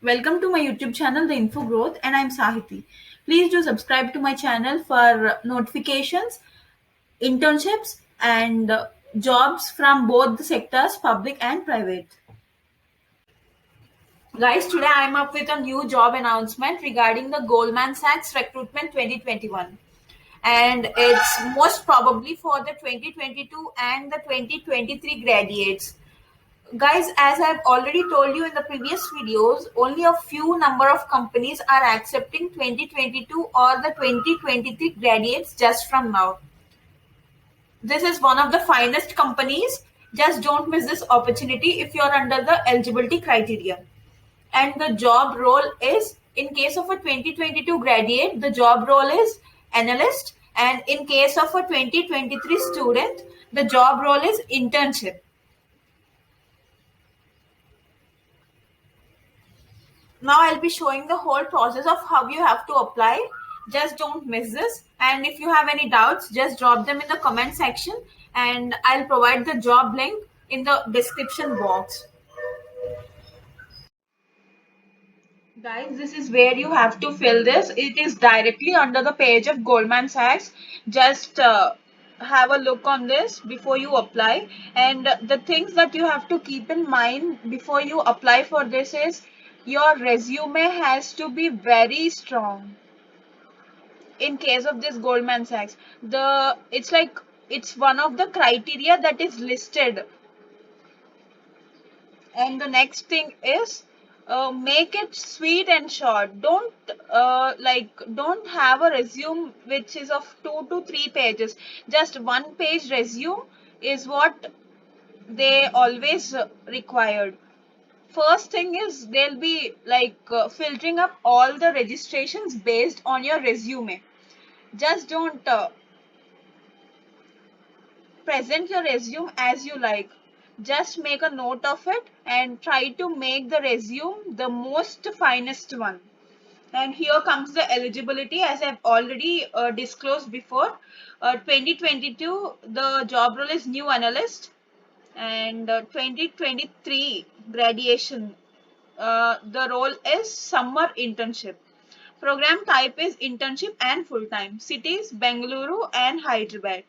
Welcome to my YouTube channel, The Info Growth, and I'm Sahiti. Please do subscribe to my channel for notifications, internships, and jobs from both the sectors, public and private. Guys, today I'm up with a new job announcement regarding the Goldman Sachs Recruitment 2021. And it's most probably for the 2022 and the 2023 graduates. Guys, as I've already told you in the previous videos, only a few number of companies are accepting 2022 or the 2023 graduates just from now. This is one of the finest companies. Just don't miss this opportunity if you're under the eligibility criteria. And the job role is, in case of a 2022 graduate, the job role is analyst, and in case of a 2023 student, the job role is internship. Now I'll be showing the whole process of how you have to apply. Just don't miss this. And if you have any doubts, just drop them in the comment section and I'll provide the job link in the description box. Guys, this is where you have to fill this. It is directly under the page of Goldman Sachs. Just have a look on this before you apply. And the things that you have to keep in mind before you apply for this is your resume has to be very strong. In case of this Goldman Sachs, it's one of the criteria that is listed. And the next thing is, make it sweet and short. Don't have a resume which is of 2 to 3 pages. Just one page resume is what they always required. First thing is, they'll be filtering up all the registrations based on your resume. Just don't present your resume as you like. Just make a note of it and try to make the resume the most finest one. And here comes the eligibility, as I've already disclosed before. 2022, the job role is new analyst, and 2023 graduation, the role is summer internship. Program type is internship and full-time. Cities, Bengaluru and Hyderabad.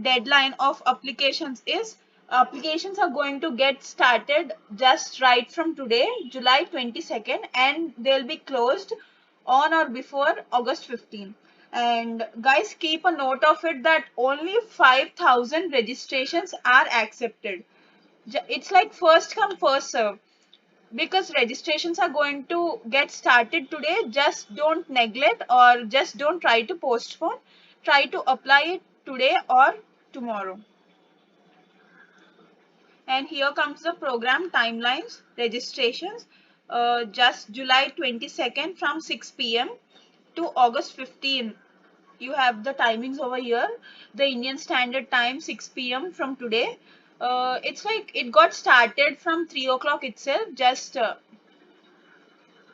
Deadline of applications are going to get started just right from today, July 22nd, and they'll be closed on or before August 15. And guys, keep a note of it that only 5,000 registrations are accepted. It's like first come, first serve, because registrations are going to get started today. Just don't neglect or just don't try to postpone. Try to apply it today or tomorrow. And here comes the program timelines. Registrations, just July 22nd from 6 p.m. to August 15. You have the timings over here. The Indian Standard Time, 6 p.m. from today. It's like it got started from 3 o'clock itself. Just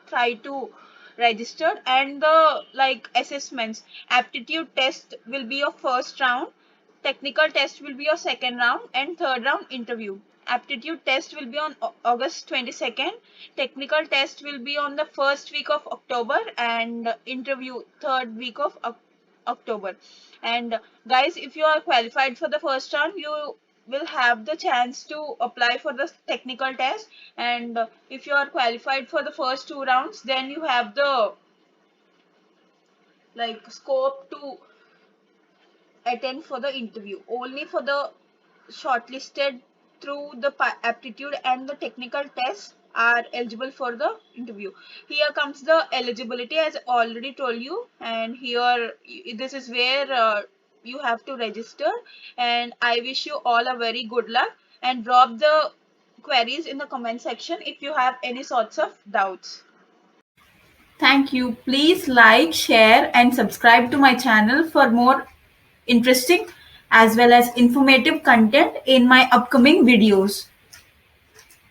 try to register. And the assessments, aptitude test will be your first round, technical test will be your second round, and third round interview. Aptitude test will be on August 22nd, technical test will be on the first week of October, and interview third week of October. And guys, if you are qualified for the first round, you will have the chance to apply for the technical test. And if you are qualified for the first 2 rounds, then you have the scope to attend for the interview. Only for the shortlisted through the aptitude and the technical test are eligible for the interview. Here comes the eligibility, as I already told you, and here this is where you have to register. And I wish you all a very good luck, and drop the queries in the comment section if you have any sorts of doubts. Thank you. Please like, share and subscribe to my channel for more interesting as well as informative content in my upcoming videos.